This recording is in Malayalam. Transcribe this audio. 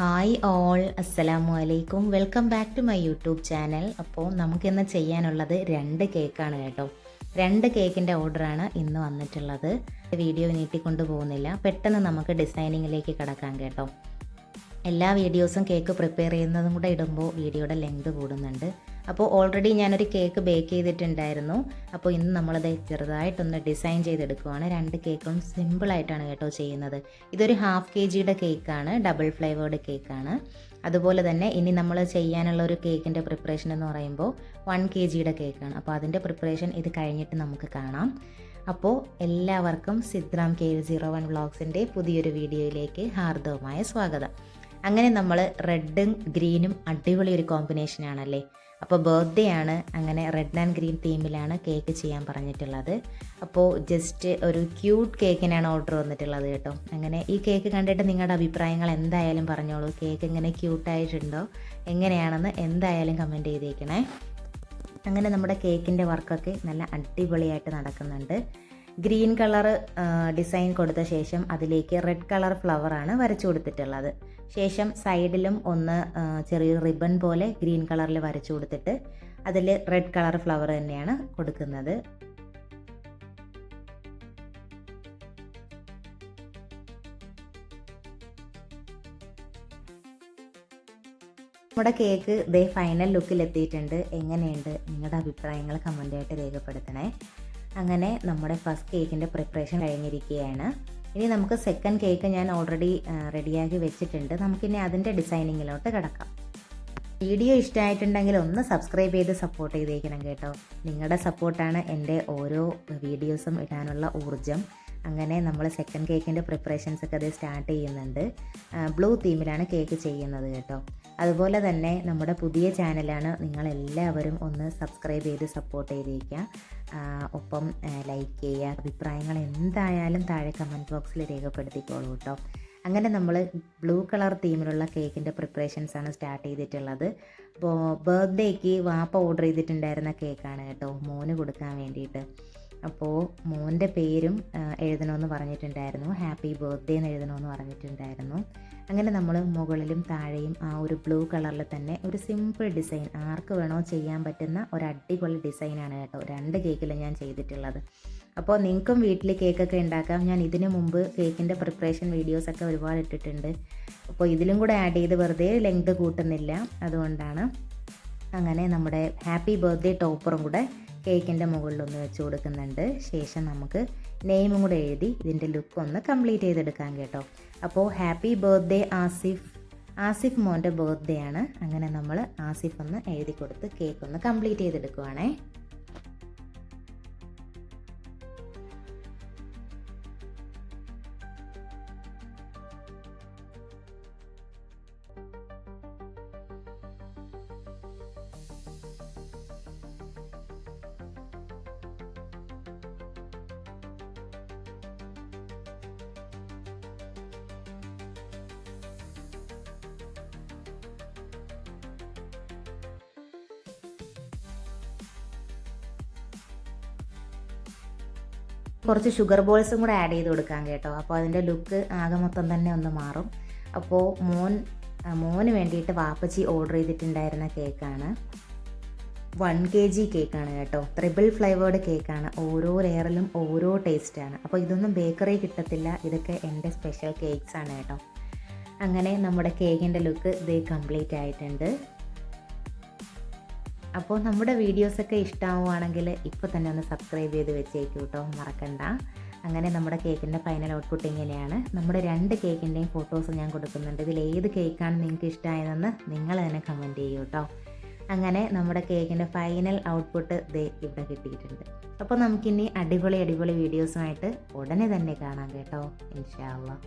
ഹായ് ഓൾ, അസ്സലാമു അലൈക്കും. Welcome back to my YouTube channel. അപ്പോൾ നമുക്കിന്ന് ചെയ്യാനുള്ളത് 2 കേക്കാണ് കേട്ടോ. 2 കേക്കിൻ്റെ ഓർഡറാണ് ഇന്ന് വന്നിട്ടുള്ളത്. വീഡിയോ നീട്ടിക്കൊണ്ട് പോകുന്നില്ല, പെട്ടെന്ന് നമുക്ക് ഡിസൈനിങ്ങിലേക്ക് കടക്കാം കേട്ടോ. എല്ലാ വീഡിയോസും കേക്ക് പ്രിപ്പയർ ചെയ്യുന്നതും കൂടെ ഇടുമ്പോൾ വീഡിയോയുടെ ലെങ്ത് കൂടുന്നുണ്ട്. അപ്പോൾ ഓൾറെഡി ഞാനൊരു കേക്ക് ബേക്ക് ചെയ്തിട്ടുണ്ടായിരുന്നു. അപ്പോൾ ഇന്ന് നമ്മളത് ചെറുതായിട്ടൊന്ന് ഡിസൈൻ ചെയ്തെടുക്കുവാണ്. 2 കേക്കും സിമ്പിളായിട്ടാണ് കേട്ടോ ചെയ്യുന്നത്. ഇതൊരു 1/2 kg കേക്കാണ്, ഡബിൾ ഫ്ലേവേർഡ് കേക്കാണ്. അതുപോലെ തന്നെ ഇനി നമ്മൾ ചെയ്യാനുള്ള ഒരു കേക്കിൻ്റെ പ്രിപ്പറേഷൻ എന്ന് പറയുമ്പോൾ 1 kg കേക്കാണ്. അപ്പോൾ അതിൻ്റെ പ്രിപ്പറേഷൻ ഇത് കഴിഞ്ഞിട്ട് നമുക്ക് കാണാം. അപ്പോൾ എല്ലാവർക്കും സിദ്റാം KL01 വ്ളോഗ്സിൻ്റെ പുതിയൊരു വീഡിയോയിലേക്ക് ഹാർദവമായ സ്വാഗതം. അങ്ങനെ നമ്മൾ റെഡും ഗ്രീനും അടിപൊളി ഒരു കോമ്പിനേഷനാണല്ലേ. അപ്പോൾ ബർത്ത്ഡേ ആണ്, അങ്ങനെ റെഡ് ആൻഡ് ഗ്രീൻ തീമിലാണ് കേക്ക് ചെയ്യാൻ പറഞ്ഞിട്ടുള്ളത്. അപ്പോൾ ജസ്റ്റ് ഒരു ക്യൂട്ട് കേക്കിനാണ് ഓർഡർ വന്നിട്ടുള്ളത് കേട്ടോ. അങ്ങനെ ഈ കേക്ക് കണ്ടിട്ട് നിങ്ങളുടെ അഭിപ്രായങ്ങൾ എന്തായാലും പറഞ്ഞോളൂ. കേക്ക് ഇങ്ങനെ ക്യൂട്ടായിട്ടുണ്ടോ, എങ്ങനെയാണെന്ന് എന്തായാലും കമൻറ്റ് ചെയ്തേക്കണേ. അങ്ങനെ നമ്മുടെ കേക്കിൻ്റെ വർക്കൊക്കെ നല്ല അടിപൊളിയായിട്ട് നടക്കുന്നുണ്ട്. ഗ്രീൻ കളർ ഡിസൈൻ കൊടുത്ത ശേഷം അതിലേക്ക് റെഡ് കളർ ഫ്ലവറാണ് വരച്ചു കൊടുത്തിട്ടുള്ളത്. ശേഷം സൈഡിലും ഒന്ന് ചെറിയൊരു റിബൺ പോലെ ഗ്രീൻ കളറിൽ വരച്ചു കൊടുത്തിട്ട് അതിൽ റെഡ് കളർ ഫ്ലവർ തന്നെയാണ് കൊടുക്കുന്നത്. നമ്മുടെ കേക്ക് ദേ ഫൈനൽ ലുക്കിൽ എത്തിയിട്ടുണ്ട്. എങ്ങനെയുണ്ട്, നിങ്ങളുടെ അഭിപ്രായങ്ങൾ കമൻ്റായിട്ട് രേഖപ്പെടുത്തണേ. അങ്ങനെ നമ്മുടെ ഫസ്റ്റ് കേക്കിൻ്റെ പ്രിപ്പറേഷൻ കഴിഞ്ഞിരിക്കുകയാണ്. ഇനി നമുക്ക് സെക്കൻഡ് കേക്ക് ഞാൻ ഓൾറെഡി റെഡിയാക്കി വെച്ചിട്ടുണ്ട്. നമുക്കിനി അതിൻ്റെ ഡിസൈനിങ്ങിലോട്ട് കിടക്കാം. വീഡിയോ ഇഷ്ടമായിട്ടുണ്ടെങ്കിൽ ഒന്ന് സബ്സ്ക്രൈബ് ചെയ്ത് സപ്പോർട്ട് ചെയ്തേക്കണം കേട്ടോ. നിങ്ങളുടെ സപ്പോർട്ടാണ് എൻ്റെ ഓരോ വീഡിയോസും ഇടാനുള്ള ഊർജ്ജം. അങ്ങനെ നമ്മൾ സെക്കൻഡ് കേക്കിൻ്റെ പ്രിപ്പറേഷൻസ് ഒക്കെ അത് സ്റ്റാർട്ട് ചെയ്യുന്നുണ്ട്. ബ്ലൂ തീമിലാണ് കേക്ക് ചെയ്യുന്നത് കേട്ടോ. അതുപോലെ തന്നെ നമ്മുടെ പുതിയ ചാനലാണ്, നിങ്ങളെല്ലാവരും ഒന്ന് സബ്സ്ക്രൈബ് ചെയ്ത് സപ്പോർട്ട് ചെയ്തേക്കുക. ഒപ്പം ലൈക്ക് ചെയ്യുക. അഭിപ്രായങ്ങൾ എന്തായാലും താഴെ കമൻറ്റ് ബോക്സിൽ രേഖപ്പെടുത്തിക്കോളൂ കേട്ടോ. അങ്ങനെ നമ്മൾ ബ്ലൂ കളർ തീമിലുള്ള കേക്കിൻ്റെ പ്രിപ്പറേഷൻസാണ് സ്റ്റാർട്ട് ചെയ്തിട്ടുള്ളത്. അപ്പോൾ ബർത്ത്ഡേക്ക് വാപ്പ ഓർഡർ ചെയ്തിട്ടുണ്ടായിരുന്ന കേക്കാണ് കേട്ടോ, മോന് കൊടുക്കാൻ വേണ്ടിയിട്ട്. അപ്പോൾ മോൻ്റെ പേരും എഴുതണമെന്ന് പറഞ്ഞിട്ടുണ്ടായിരുന്നു, ഹാപ്പി ബർത്ത്ഡേ എന്ന് എഴുതണമെന്ന് പറഞ്ഞിട്ടുണ്ടായിരുന്നു. അങ്ങനെ നമ്മൾ മുകളിലും താഴെയും ആ ഒരു ബ്ലൂ കളറിൽ തന്നെ ഒരു സിമ്പിൾ ഡിസൈൻ, ആർക്ക് വേണോ ചെയ്യാൻ പറ്റുന്ന ഒരു അടിപൊളി ഡിസൈനാണ് കേട്ടോ 2 കേക്കിൽ ഞാൻ ചെയ്തിട്ടുള്ളത്. അപ്പോൾ നിങ്ങൾക്കും വീട്ടിൽ കേക്കൊക്കെ ഉണ്ടാക്കാം. ഞാൻ ഇതിനു മുമ്പ് കേക്കിൻ്റെ പ്രിപ്പറേഷൻ വീഡിയോസൊക്കെ ഒരുപാട് ഇട്ടിട്ടുണ്ട്. അപ്പോൾ ഇതിലും കൂടെ ആഡ് ചെയ്ത് വെറുതെ ലെങ്ത് കൂട്ടുന്നില്ല, അതുകൊണ്ടാണ്. അങ്ങനെ നമ്മുടെ ഹാപ്പി ബർത്ത്ഡേ ടോപ്പറും കൂടെ കേക്കിൻ്റെ മുകളിലൊന്ന് വെച്ച് കൊടുക്കുന്നുണ്ട്. ശേഷം നമുക്ക് നെയിമും കൂടെ എഴുതി ഇതിൻ്റെ ലുക്ക് ഒന്ന് കംപ്ലീറ്റ് ചെയ്തെടുക്കാം കേട്ടോ. അപ്പോൾ ഹാപ്പി ബർത്ത്ഡേ ആസിഫ് മോൻ്റെ ബർത്ത്ഡേ ആണ്. അങ്ങനെ നമ്മൾ ആസിഫ് ഒന്ന് എഴുതി കൊടുത്ത് കേക്ക് ഒന്ന് കംപ്ലീറ്റ് ചെയ്തെടുക്കുവാണേ. കുറച്ച് ഷുഗർ ബോൾസും കൂടെ ആഡ് ചെയ്ത് കൊടുക്കാം കേട്ടോ. അപ്പോൾ അതിൻ്റെ ലുക്ക് ആകെ മൊത്തം തന്നെ ഒന്ന് മാറും. അപ്പോൾ മോന് വേണ്ടിയിട്ട് വാപ്പച്ചി ഓർഡർ ചെയ്തിട്ടുണ്ടായിരുന്ന കേക്കാണ്. 1 kg കേക്കാണ് കേട്ടോ. ട്രിപ്പിൾ ഫ്ലേവേർഡ് കേക്കാണ്. ഓരോ ലെയറിലും ഓരോ ടേസ്റ്റാണ്. അപ്പോൾ ഇതൊന്നും ബേക്കറി കിട്ടത്തില്ല, ഇതൊക്കെ എൻ്റെ സ്പെഷ്യൽ കേക്ക്സ് ആണ് കേട്ടോ. അങ്ങനെ നമ്മുടെ കേക്കിൻ്റെ ലുക്ക് ഇത് കംപ്ലീറ്റ് ആയിട്ടുണ്ട്. അപ്പോൾ നമ്മുടെ വീഡിയോസൊക്കെ ഇഷ്ടമാവുകയാണെങ്കിൽ ഇപ്പോൾ തന്നെ ഒന്ന് സബ്സ്ക്രൈബ് ചെയ്ത് വെച്ചേക്കൂ കേട്ടോ, മറക്കണ്ട. അങ്ങനെ നമ്മുടെ കേക്കിൻ്റെ ഫൈനൽ ഔട്ട്പുട്ട് ഇങ്ങനെയാണ്. നമ്മുടെ 2 കേക്കിൻ്റെയും ഫോട്ടോസ് ഞാൻ കൊടുക്കുന്നുണ്ട്. ഇതിൽ ഏത് കേക്കാണ് നിങ്ങൾക്ക് ഇഷ്ടമായതെന്ന് നിങ്ങൾ തന്നെ കമൻറ്റ് ചെയ്യൂ കേട്ടോ. അങ്ങനെ നമ്മുടെ കേക്കിൻ്റെ ഫൈനൽ ഔട്ട്പുട്ട് ഇവിടെ കിട്ടിയിട്ടുണ്ട്. അപ്പോൾ നമുക്കിനി അടിപൊളി വീഡിയോസുമായിട്ട് ഉടനെ തന്നെ കാണാം കേട്ടോ, ഇൻഷാ അല്ലാഹ്.